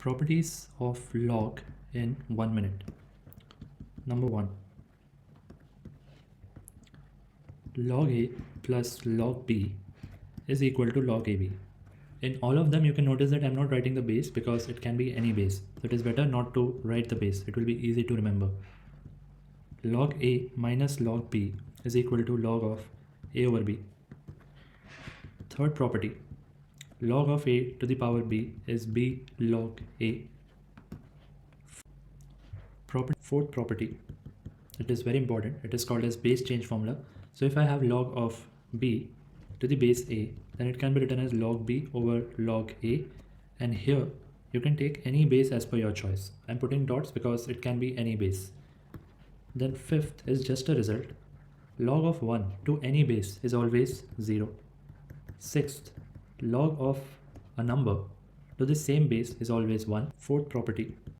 Properties of log in 1 minute. Number 1. Log A plus log B is equal to log AB. In all of them, you can notice that I'm not writing the base because it can be any base. So it is better not to write the base. It will be easy to remember. Log A minus log B is equal to log of A over B. Third property. Log of A to the power B is B log A. Fourth property, it is very important. It is called as base change formula. So if I have log of B to the base A, then it can be written as log B over log A. And here you can take any base as per your choice. I'm putting dots because it can be any base. Then fifth is just a result. Log of 1 to any base is always 0. Sixth, log of a number to the same base is always 1. Fourth property,